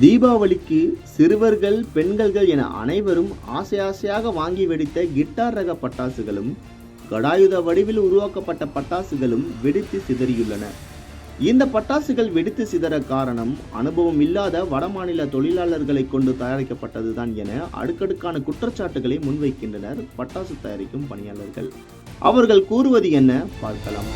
தீபாவளிக்கு சிறுவர்கள், பெண்கள் என அனைவரும் ஆசையாக வாங்கி வெடித்த கிட்டார் ரக பட்டாசுகளும், கடாயுத வடிவில் உருவாக்கப்பட்ட பட்டாசுகளும் வெடித்து சிதறியுள்ளன. இந்த பட்டாசுகள் வெடித்து சிதற காரணம் அனுபவம் இல்லாத வடமாநில தொழிலாளர்களை கொண்டு தயாரிக்கப்பட்டதுதான் என அடுக்கடுக்கான குற்றச்சாட்டுகளை முன்வைக்கின்றனர் பட்டாசு தயாரிக்கும் பணியாளர்கள். அவர்கள் கூறுவது என்ன பார்க்கலாம்.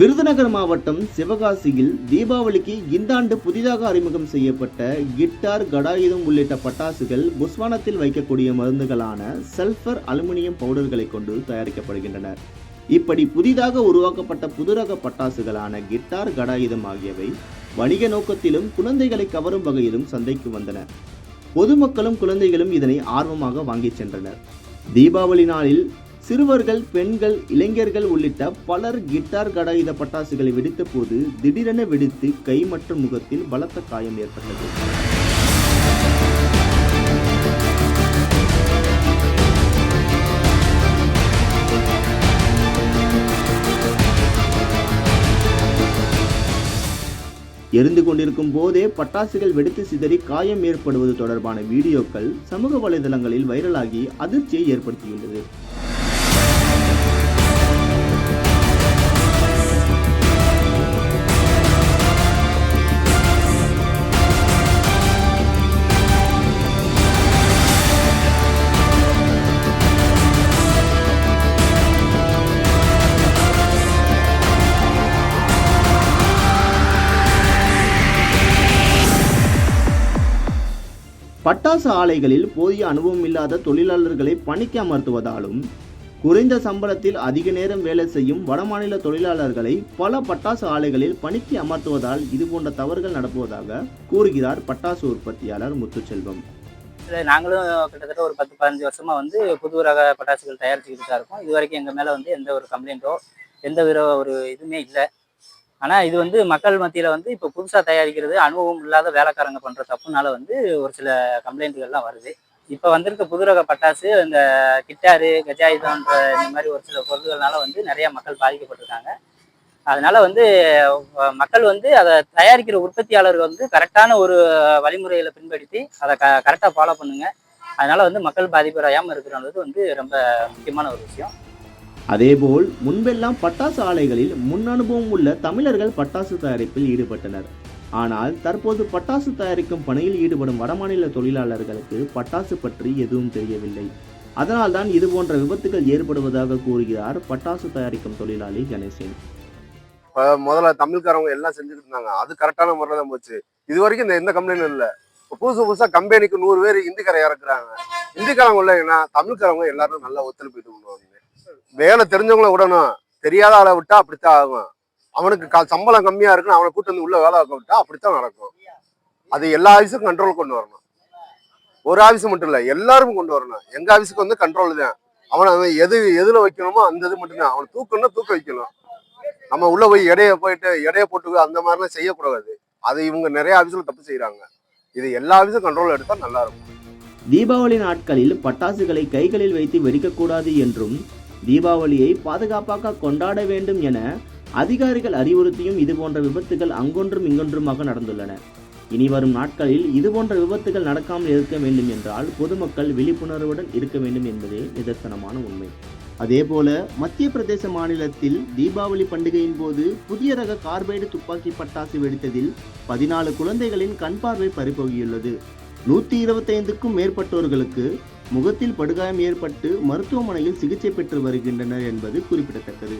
விருதுநகர் மாவட்டம் சிவகாசியில் தீபாவளிக்கு இந்த ஆண்டு புதிதாக அறிமுகம் செய்யப்பட்ட கிட்டார், கடாயுதம் உள்ளிட்ட பட்டாசுகள் புஸ்வானத்தில் வைக்கக்கூடிய மருந்துகளான சல்பர் அலுமினியம் பவுடர்களை கொண்டு தயாரிக்கப்படுகின்றன. இப்படி புதிதாக உருவாக்கப்பட்ட புதுரக பட்டாசுகளான கிட்டார், கடாயுதம் ஆகியவை வணிக நோக்கத்திலும் குழந்தைகளை கவரும் வகையிலும் சந்தைக்கு வந்தன. பொதுமக்களும் குழந்தைகளும் இதனை ஆர்வமாக வாங்கிச் சென்றனர். தீபாவளி நாளில் சிறுவர்கள், பெண்கள், இளைஞர்கள் உள்ளிட்ட பலர் கிட்டார், கடாயுத பட்டாசுகளை வெடித்த போது திடீரென வெடித்து கை மற்றும் முகத்தில் பலத்த காயம் ஏற்பட்டது. எரிந்து கொண்டிருக்கும் போதே பட்டாசுகள் வெடித்து சிதறி காயம் ஏற்படுவது தொடர்பான வீடியோக்கள் சமூக வலைதளங்களில் வைரலாகி அதிர்ச்சியை ஏற்படுத்தியுள்ளது. பட்டாசு ஆலைகளில் போதிய அனுபவம் இல்லாத தொழிலாளர்களை பணிக்கு அமர்த்துவதாலும், குறைந்த சம்பளத்தில் அதிக நேரம் வேலை செய்யும் வடமாநில தொழிலாளர்களை பல பட்டாசு ஆலைகளில் பணிக்கு அமர்த்துவதால் இதுபோன்ற தவறுகள் நடப்பதாக கூறுகிறார் பட்டாசு உற்பத்தியாளர் முத்துச்செல்வம். நாங்களும் கிட்டத்தட்ட ஒரு 10-15 வருஷமா புது ரக பட்டாசுகள் தயாரிச்சுக்கிட்டு தான் இருக்கோம். இது வரைக்கும் எங்கள் மேலே எந்த ஒரு கம்ப்ளைண்ட்டோ எந்த ஒரு இதுவுமே இல்லை. ஆனால் இது மக்கள் மத்தியில் இப்போ புதுசாக தயாரிக்கிறது அனுபவம் இல்லாத வேலைக்காரங்க பண்ணுற தப்புனால ஒரு சில கம்ப்ளைண்ட்டுகள்லாம் வருது. இப்போ வந்திருக்க புது ரக பட்டாசு, இந்த கிட்டாரு, கஜாயுதம்ன்ற இந்த மாதிரி ஒரு சில பொருட்கள்னால நிறையா மக்கள் பாதிக்கப்பட்டிருக்காங்க. அதனால மக்கள் அதை தயாரிக்கிற உற்பத்தியாளர்கள் கரெக்டான ஒரு வழிமுறைகளை பின்படுத்தி அதை கரெக்டாக ஃபாலோ பண்ணுங்க. அதனால மக்கள் பாதிப்படையாமல் இருக்கிறது ரொம்ப முக்கியமான ஒரு விஷயம். அதேபோல் முன்பெல்லாம் பட்டாசு ஆலைகளில் முன் அனுபவம் உள்ள தமிழர்கள் பட்டாசு தயாரிப்பில் ஈடுபட்டனர். ஆனால் தற்போது பட்டாசு தயாரிக்கும் பணியில் ஈடுபடும் வடமாநில தொழிலாளர்களுக்கு பட்டாசு பற்றி எதுவும் தெரியவில்லை. அதனால்தான் இதுபோன்ற விபத்துகள் ஏற்படுவதாக கூறுகிறார் பட்டாசு தயாரிக்கும் தொழிலாளி கணேசன். முதல்ல தமிழ்காரவங்க எல்லாம் செஞ்சுட்டு இருந்தாங்க, அது கரெக்டான முறையில் தான் போச்சு. இது வரைக்கும் எந்த கம்ப்ளைண்டும் இல்லை. புதுசா கம்பெனிக்கு 100 பேர் இந்திக்காரை இறக்குறாங்க. இந்திக்காரங்க இல்லைங்கன்னா தமிழ்காரவங்க எல்லாரும் நல்லா ஒத்துழைப்பு பண்ணுவாங்க. வேலை தெரிஞ்சவங்கள விடணும், தெரியாத ஆளை விட்டா அப்படித்தான் ஆகும். அவனுக்கு சம்பளம் கம்மியா இருக்குன்னு அவனை கூட்டு உள்ள வேலை வைக்க விட்டா அப்படித்தான் நடக்கும். அது எல்லா ஆஃபீஸுக்கும் கண்ட்ரோல் கொண்டு வரணும். ஒரு ஆஃபீஸ் மட்டும் இல்லை, எல்லாரும் கொண்டு வரணும். எங்க ஆஃபீஸுக்கு கண்ட்ரோல் தான். அவன் எதுல வைக்கணுமோ அந்த இது மட்டும்தான். அவனை தூக்கணும்னா தூக்க வைக்கணும். நம்ம உள்ள போய் எடைய போட்டு அந்த மாதிரிலாம் செய்யக்கூடாது. அது இவங்க நிறைய ஆஃபீஸில் தப்பு செய்யறாங்க. இது எல்லா ஆஃபீஸும் கண்ட்ரோல் எடுத்தா நல்லா இருக்கும். தீபாவளி நாட்களில் பட்டாசுகளை கைகளில் வைத்து வெடிக்கக்கூடாது என்றும், தீபாவளியை பாதுகாப்பாக கொண்டாட வேண்டும் என அதிகாரிகள் அறிவுறுத்தியும் இதுபோன்ற விபத்துகள் அங்கொன்றும் இங்கொன்றுமாக நடந்துள்ளன. இனி வரும் நாட்களில் இதுபோன்ற விபத்துகள் நடக்காமல் இருக்க வேண்டும் என்றால் பொதுமக்கள் விழிப்புணர்வுடன் இருக்க வேண்டும் என்பதே நிதர்சனமான உண்மை. அதேபோல மத்திய பிரதேச மாநிலத்தில் தீபாவளி பண்டிகையின் போது புதிய ரக கார்பைடு துப்பாக்கி பட்டாசு வெடித்ததில் 14 குழந்தைகளின் கண் பார்வை பறிபோகியுள்ளது. 125க்கும் மேற்பட்டோர்களுக்கு முகத்தில் படுகாயம் ஏற்பட்டு மருத்துவமனையில் சிகிச்சை பெற்று வருகின்றனர் என்பது குறிப்பிடத்தக்கது.